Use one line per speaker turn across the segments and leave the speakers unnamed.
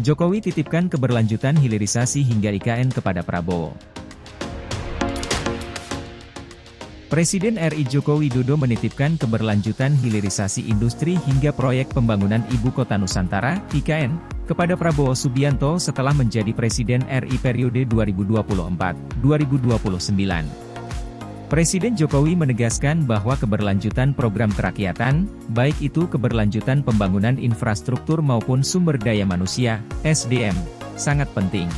Jokowi titipkan keberlanjutan hilirisasi hingga IKN kepada Prabowo. Presiden RI Joko Widodo menitipkan keberlanjutan hilirisasi industri hingga proyek pembangunan Ibu Kota Nusantara, IKN, kepada Prabowo Subianto setelah menjadi Presiden RI periode 2024-2029. Presiden Jokowi menegaskan bahwa keberlanjutan program kerakyatan, baik itu keberlanjutan pembangunan infrastruktur maupun sumber daya manusia, SDM, sangat penting.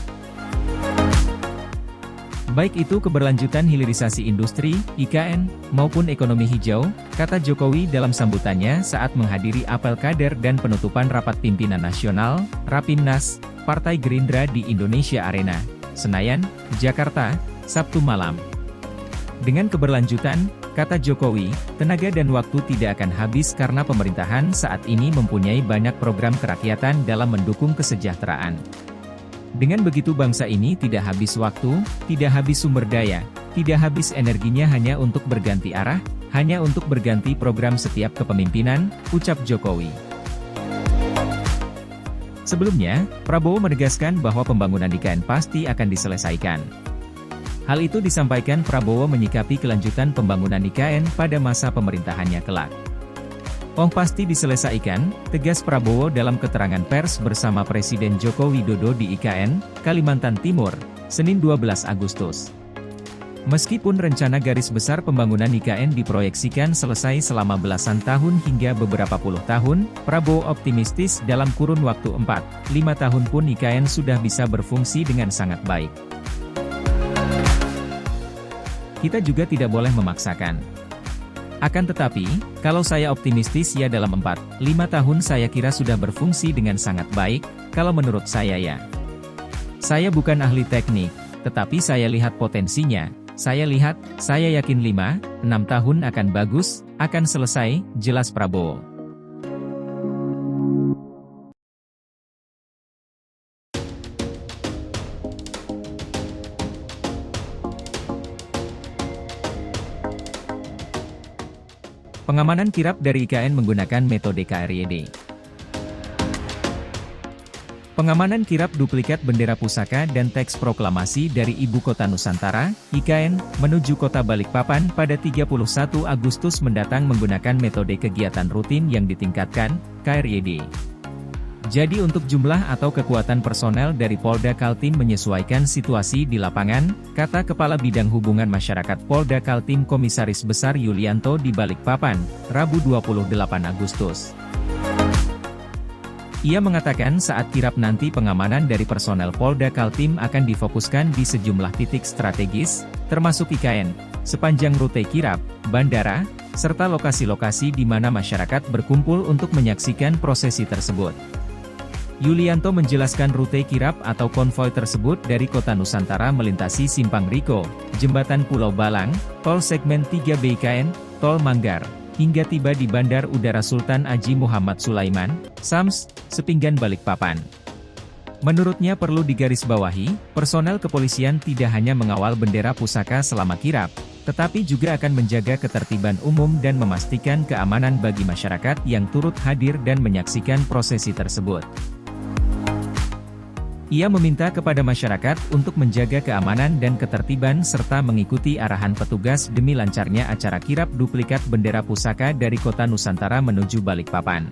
Baik itu keberlanjutan hilirisasi industri, IKN, maupun ekonomi hijau, kata Jokowi dalam sambutannya saat menghadiri apel kader dan penutupan rapat pimpinan nasional, Rapimnas, Partai Gerindra di Indonesia Arena, Senayan, Jakarta, Sabtu malam. Dengan keberlanjutan, kata Jokowi, tenaga dan waktu tidak akan habis karena pemerintahan saat ini mempunyai banyak program kerakyatan dalam mendukung kesejahteraan. Dengan begitu bangsa ini tidak habis waktu, tidak habis sumber daya, tidak habis energinya hanya untuk berganti arah, hanya untuk berganti program setiap kepemimpinan, ucap Jokowi. Sebelumnya, Prabowo menegaskan bahwa pembangunan IKN pasti akan diselesaikan. Hal itu disampaikan Prabowo menyikapi kelanjutan pembangunan IKN pada masa pemerintahannya kelak. Pasti diselesaikan, tegas Prabowo dalam keterangan pers bersama Presiden Joko Widodo di IKN, Kalimantan Timur, Senin 12 Agustus. Meskipun rencana garis besar pembangunan IKN diproyeksikan selesai selama belasan tahun hingga beberapa puluh tahun, Prabowo optimistis dalam kurun waktu 4-5 tahun pun IKN sudah bisa berfungsi dengan sangat baik. Kita juga tidak boleh memaksakan. Akan tetapi, kalau saya optimistis ya dalam 4-5 tahun saya kira sudah berfungsi dengan sangat baik, kalau menurut saya ya. Saya bukan ahli teknik, tetapi saya lihat potensinya, saya yakin 5-6 tahun akan bagus, akan selesai, jelas Prabowo. Pengamanan kirap dari IKN menggunakan metode KRYD. Pengamanan kirap duplikat bendera pusaka dan teks proklamasi dari Ibu Kota Nusantara, IKN, menuju Kota Balikpapan pada 31 Agustus mendatang menggunakan metode kegiatan rutin yang ditingkatkan, KRYD. Jadi untuk jumlah atau kekuatan personel dari Polda Kaltim menyesuaikan situasi di lapangan, kata Kepala Bidang Hubungan Masyarakat Polda Kaltim Komisaris Besar Yulianto di Balikpapan, Rabu 28 Agustus. Ia mengatakan saat kirap nanti pengamanan dari personel Polda Kaltim akan difokuskan di sejumlah titik strategis, termasuk IKN, sepanjang rute kirap, bandara, serta lokasi-lokasi di mana masyarakat berkumpul untuk menyaksikan prosesi tersebut. Yulianto menjelaskan rute kirap atau konvoi tersebut dari Kota Nusantara melintasi Simpang Riko, Jembatan Pulau Balang, Tol Segmen 3B IKN, Tol Manggar, hingga tiba di Bandar Udara Sultan Haji Muhammad Sulaiman, SAMS, Sepinggan Balikpapan. Menurutnya perlu digarisbawahi, personel kepolisian tidak hanya mengawal bendera pusaka selama kirap, tetapi juga akan menjaga ketertiban umum dan memastikan keamanan bagi masyarakat yang turut hadir dan menyaksikan prosesi tersebut. Ia meminta kepada masyarakat untuk menjaga keamanan dan ketertiban serta mengikuti arahan petugas demi lancarnya acara kirap duplikat bendera pusaka dari Kota Nusantara menuju Balikpapan.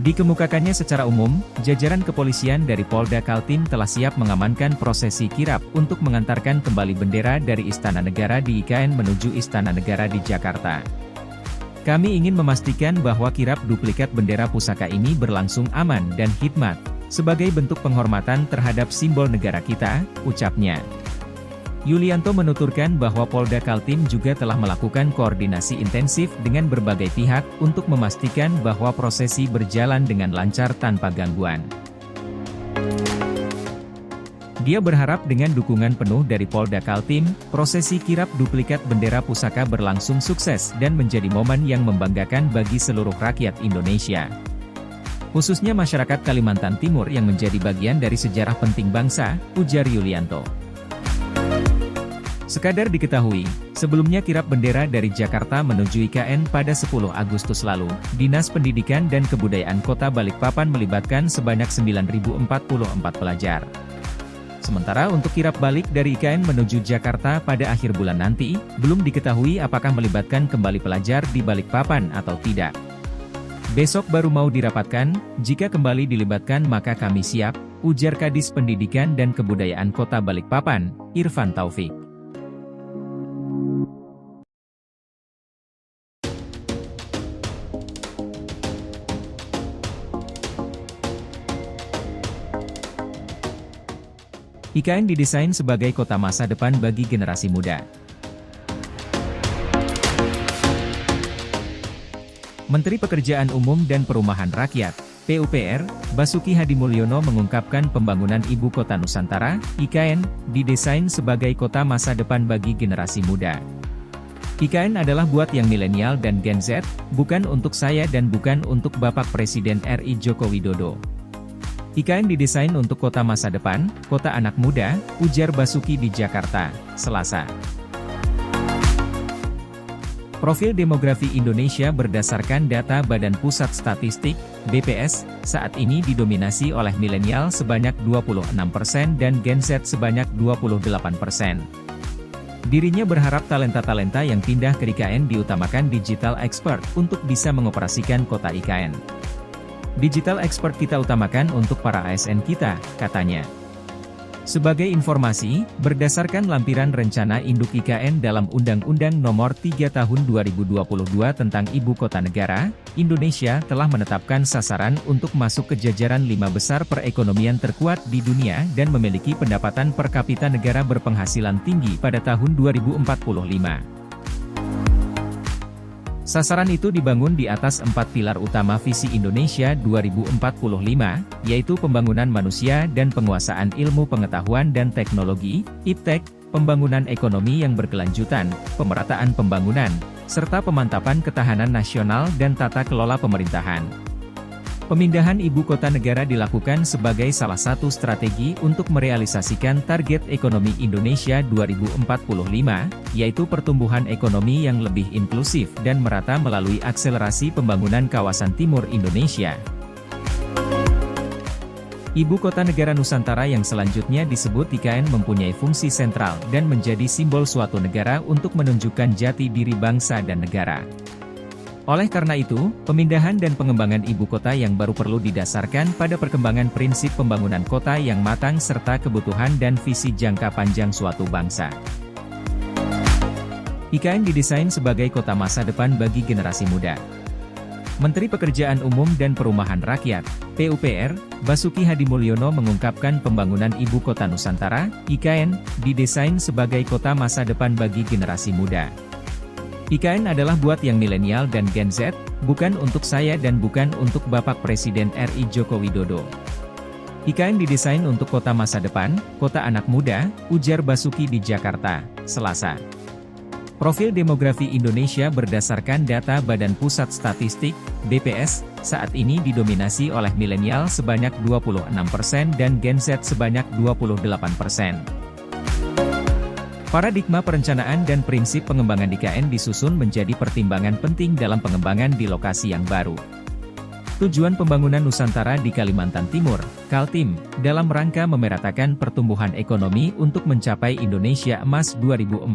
Dikemukakannya secara umum, jajaran kepolisian dari Polda Kaltim telah siap mengamankan prosesi kirap untuk mengantarkan kembali bendera dari Istana Negara di IKN menuju Istana Negara di Jakarta. Kami ingin memastikan bahwa kirap duplikat bendera pusaka ini berlangsung aman dan hikmat, sebagai bentuk penghormatan terhadap simbol negara kita, ucapnya. Yulianto menuturkan bahwa Polda Kaltim juga telah melakukan koordinasi intensif dengan berbagai pihak untuk memastikan bahwa prosesi berjalan dengan lancar tanpa gangguan. Dia berharap dengan dukungan penuh dari Polda Kaltim, prosesi kirap duplikat bendera pusaka berlangsung sukses dan menjadi momen yang membanggakan bagi seluruh rakyat Indonesia. Khususnya masyarakat Kalimantan Timur yang menjadi bagian dari sejarah penting bangsa, ujar Yulianto. Sekadar diketahui, sebelumnya kirap bendera dari Jakarta menuju IKN pada 10 Agustus lalu, Dinas Pendidikan dan Kebudayaan Kota Balikpapan melibatkan sebanyak 9.044 pelajar. Sementara untuk kirap balik dari IKN menuju Jakarta pada akhir bulan nanti, belum diketahui apakah melibatkan kembali pelajar di Balikpapan atau tidak. Besok baru mau dirapatkan, jika kembali dilibatkan maka kami siap, ujar Kadis Pendidikan dan Kebudayaan Kota Balikpapan, Irfan Taufik. IKN didesain sebagai kota masa depan bagi generasi muda. Menteri Pekerjaan Umum dan Perumahan Rakyat, PUPR, Basuki Hadimulyono mengungkapkan pembangunan Ibu Kota Nusantara, IKN, didesain sebagai kota masa depan bagi generasi muda. IKN adalah buat yang milenial dan Gen Z, bukan untuk saya dan bukan untuk Bapak Presiden RI Joko Widodo. IKN didesain untuk kota masa depan, kota anak muda, ujar Basuki di Jakarta, Selasa. Profil demografi Indonesia berdasarkan data Badan Pusat Statistik, BPS, saat ini didominasi oleh milenial sebanyak 26% dan Gen Z sebanyak 28%. Dirinya berharap talenta-talenta yang pindah ke IKN diutamakan digital expert untuk bisa mengoperasikan kota IKN. Digital expert kita utamakan untuk para ASN kita, katanya. Sebagai informasi, berdasarkan lampiran rencana induk IKN dalam Undang-Undang Nomor 3 Tahun 2022 tentang Ibu Kota Negara, Indonesia telah menetapkan sasaran untuk masuk ke jajaran 5 besar perekonomian terkuat di dunia dan memiliki pendapatan per kapita negara berpenghasilan tinggi pada tahun 2045. Sasaran itu dibangun di atas 4 pilar utama Visi Indonesia 2045, yaitu pembangunan manusia dan penguasaan ilmu pengetahuan dan teknologi, IPTEK, pembangunan ekonomi yang berkelanjutan, pemerataan pembangunan, serta pemantapan ketahanan nasional dan tata kelola pemerintahan. Pemindahan ibu kota negara dilakukan sebagai salah satu strategi untuk merealisasikan target ekonomi Indonesia 2045, yaitu pertumbuhan ekonomi yang lebih inklusif dan merata melalui akselerasi pembangunan kawasan timur Indonesia. Ibu kota negara Nusantara yang selanjutnya disebut IKN mempunyai fungsi sentral dan menjadi simbol suatu negara untuk menunjukkan jati diri bangsa dan negara. Oleh karena itu, pemindahan dan pengembangan ibu kota yang baru perlu didasarkan pada perkembangan prinsip pembangunan kota yang matang serta kebutuhan dan visi jangka panjang suatu bangsa. IKN didesain sebagai kota masa depan bagi generasi muda. Menteri Pekerjaan Umum dan Perumahan Rakyat, PUPR, Basuki Hadimulyono mengungkapkan pembangunan Ibu Kota Nusantara, IKN, didesain sebagai kota masa depan bagi generasi muda. IKN adalah buat yang milenial dan Gen Z, bukan untuk saya dan bukan untuk Bapak Presiden RI Joko Widodo. IKN didesain untuk kota masa depan, kota anak muda, ujar Basuki di Jakarta, Selasa. Profil demografi Indonesia berdasarkan data Badan Pusat Statistik, BPS, saat ini didominasi oleh milenial sebanyak 26% dan Gen Z sebanyak 28%. Paradigma perencanaan dan prinsip pengembangan IKN disusun menjadi pertimbangan penting dalam pengembangan di lokasi yang baru. Tujuan pembangunan Nusantara di Kalimantan Timur, Kaltim, dalam rangka memeratakan pertumbuhan ekonomi untuk mencapai Indonesia Emas 2045.